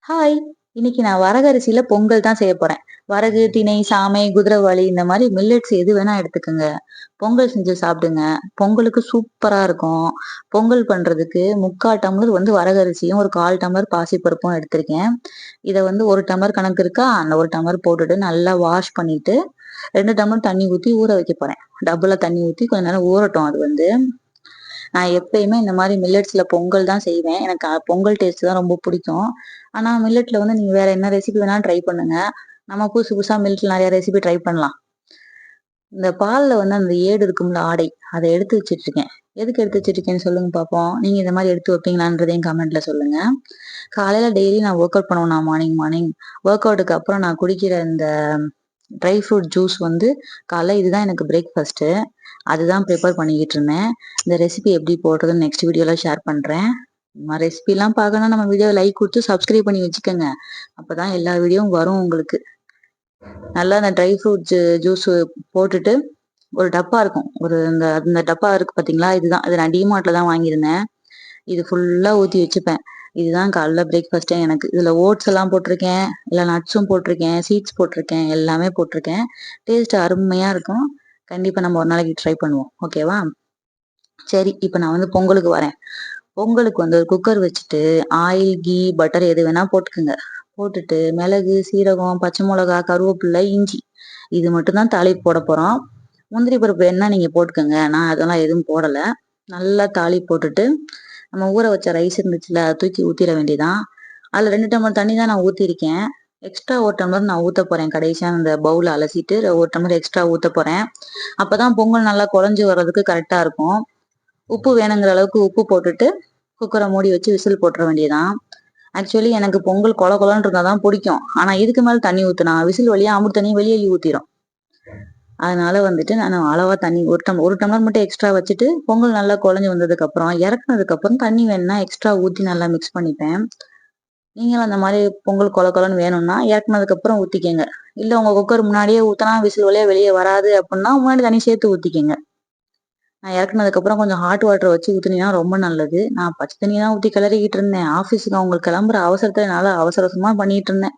Hi! இன்னைக்கு நான் வரகரிசியில பொங்கல் தான் செய்ய போறேன். வரகு, திணை, சாமை, குதிரைவாலி இந்த மாரி மில்லட்ஸ் எது வேணா எடுத்துக்கங்க. பொங்கல் செஞ்சு சாப்பிடுங்க. பொங்கலுக்கு சூப்பரா இருக்கும். பொங்கல் பண்றதுக்கு 3/4 டம்ளர் வரகரிசியும், ஒரு 1/4 டம்ளர் பாசிப்பருப்பும் எடுத்திருக்கேன். இத 1 டம்ளர் கணக்கு இருக்கா, அந்த 1 டம்ளர் போட்டுட்டு நல்லா வாஷ் பண்ணிட்டு, 2 டம்ளர் தண்ணி ஊத்தி ஊற வைக்க போறேன். டப்புல தண்ணி ஊத்தி கொஞ்ச நேரம் ஊறட்டும் அது வந்து. நான் எப்பயுமே இந்த மாரி மில்லட்ஸ்ல பொங்கல் தான் செய்வேன். எனக்கு பொங்கல் டேஸ்ட் தான் ரொம்ப பிடிக்கும். ஆனா மில்லட்ல நீங்க வேற என்ன ரெசிபி வேணாலும் ட்ரை பண்ணுங்க. நம்ம புதுசு புதுசா மில்லட்ல நெறைய ரெசிபி ட்ரை பண்ணலாம். இந்த பால்ல அந்த ஏடு இருக்கும்ல ஆடை, அத எடுத்து வச்சுட்டுருக்கேன். எதுக்கு எடுத்து வச்சுட்டுருக்கேன்னு சொல்லுங்க பாப்போம். நீங்க இந்த மாரி எடுத்து வைப்பீங்களான்றதையும் கமெண்ட்ல சொல்லுங்க. காலையில டெய்லி நான் ஒர்க் அவுட் பண்ணுவேன் நான் மார்னிங். ஒர்க் அவுட்டுக்கு அப்புறம் நான் குடிக்கிற இந்த ட்ரை ஃப்ரூட் ஜூஸ் காலைல இதுதான் எனக்கு பிரேக்ஃபாஸ்ட்டு. அதுதான் ப்ரிப்பேர் பண்ணிக்கிட்டு இருந்தேன். இந்த ரெசிபி எப்படி போடுறதுன்னு நெக்ஸ்ட் வீடியோல ஷேர் பண்றேன். இந்த மாதிரி ரெசிபிலாம் பார்க்கணும்னா நம்ம வீடியோ லைக் கொடுத்து சப்ஸ்கிரைப் பண்ணி வச்சுக்கோங்க. அப்பதான் எல்லா வீடியோவும் வரும் உங்களுக்கு. நல்லா அந்த ட்ரை ஃப்ரூட் ஜூஸ் போட்டுட்டு ஒரு டப்பா இருக்கும். இந்த அந்த டப்பா இருக்கு பார்த்தீங்களா? இதுதான். இது நான் டிமார்ட்ல தான் வாங்கியிருந்தேன். இது ஃபுல்லா ஊத்தி வச்சுப்பேன். இதுதான் காலைல பிரேக்ஃபாஸ்ட்டே எனக்கு. இதுல ஓட்ஸ் எல்லாம் போட்டிருக்கேன், இல்ல நட்ஸும் போட்டிருக்கேன், சீட்ஸ் போட்டிருக்கேன், எல்லாமே போட்டிருக்கேன். டேஸ்ட் அருமையா இருக்கும். கண்டிப்பா நம்ம ஒரு நாளைக்கு ட்ரை பண்ணுவோம். ஓகேவா? சரி, இப்ப நான் பொங்கலுக்கு வரேன். பொங்கலுக்கு ஒரு குக்கர் வச்சுட்டு ஆயில், கீ, பட்டர் எது வேணா போட்டுக்குங்க. போட்டுட்டு மிளகு, சீரகம், பச்சை மிளகா, கருவேப்பிலை, இஞ்சி இது மட்டும் தான் தாளிப்பு போட போறோம். முந்திரி பருப்பு வேணா நீங்க போட்டுக்கோங்க. நான் அதெல்லாம் எதுவும் போடல. நல்லா தாளிப்பு போட்டுட்டு நம்ம ஊற வச்ச ரைஸ் இருந்துச்சுல, அதை தூக்கி ஊத்திட வேண்டியதான். அதுல 2 டம்ளர் தண்ணி தான் நான் ஊத்திருக்கேன். எக்ஸ்ட்ரா 1 டம்ளர் நான் ஊத்த போறேன். கடைசியா அந்த பவுல அலசிட்டு 1 டம்ளர் எக்ஸ்ட்ரா ஊத்த போறேன். அப்பதான் பொங்கல் நல்லா குழஞ்சு வர்றதுக்கு கரெக்டா இருக்கும். உப்பு வேணுங்கிற அளவுக்கு உப்பு போட்டுட்டு குக்கரை மூடி வச்சு விசில் போட்டுற வேண்டியதான். ஆக்சுவலி எனக்கு பொங்கல் கொல கொலன்னு இருந்தாதான் பிடிக்கும். ஆனா இதுக்கு மேல தண்ணி ஊத்துனா விசில் வழியா அமுட்டு தண்ணி வெளியே ஊத்திரும். அதனால நான் அளவா தண்ணி 1 டம்ளர் மட்டும் எக்ஸ்ட்ரா வச்சுட்டு பொங்கல் நல்லா குழஞ்சு வந்ததுக்கு அப்புறம் இறக்குனதுக்கு அப்புறம் தண்ணி வேணும்னா எக்ஸ்ட்ரா ஊத்தி நல்லா மிக்ஸ் பண்ணிப்பேன். நீங்களும் அந்த மாதிரி பொங்கல் கொல கொலன்னு வேணும்னா இறக்குனதுக்கு அப்புறம் ஊத்திக்கங்க. இல்ல உங்க குக்கர் முன்னாடியே ஊத்தினா விசில் வழியா வெளியே வராது அப்படின்னா முன்னாடி தண்ணி சேர்த்து ஊத்திக்கங்க. நான் இறக்குனதுக்கு அப்புறம் கொஞ்சம் ஹாட் வாட்டர் வச்சு ஊத்துனீங்கன்னா ரொம்ப நல்லது. நான் பச்சை தண்ணி தான் ஊத்தி கிளறிக்கிட்டு இருந்தேன். ஆபீஸுக்கு அவங்க கிளம்புற அவசரத்துல என்னால அவசர அவசரமா பண்ணிட்டு இருந்தேன்.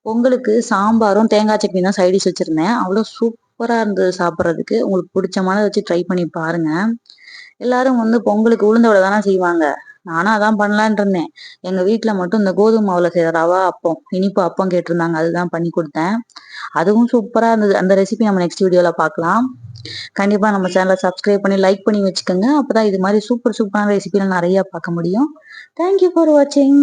பொங்கலுக்கு சாம்பாரும் தேங்காய் சட்னி தான் சைடிஷ் வச்சிருந்தேன். அவ்வளவு சூப்பரா இருந்தது சாப்பிட்றதுக்கு. உங்களுக்கு பிடிச்சமானதை வச்சு ட்ரை பண்ணி பாருங்க. எல்லாரும் பொங்கலுக்கு உளுந்த வடை தானே செய்வாங்க. நானும் அதான் பண்ணலான் இருந்தேன். எங்க வீட்டுல மட்டும் இந்த கோதுமை மாவுல செய்யற ரவா அப்பம், இனிப்பு அப்பம் கேட்டிருந்தாங்க. அதுதான் பண்ணி கொடுத்தேன். அதுவும் சூப்பரா இருந்தது. அந்த ரெசிபி நம்ம நெக்ஸ்ட் வீடியோல பார்க்கலாம். கண்டிப்பா நம்ம சேனலை சப்ஸ்கிரைப் பண்ணி லைக் பண்ணி வச்சுக்கோங்க. அப்பதான் இது மாதிரி சூப்பரான ரெசிபிலாம் நிறைய பார்க்க முடியும். தேங்க்யூ ஃபார் வாட்சிங்.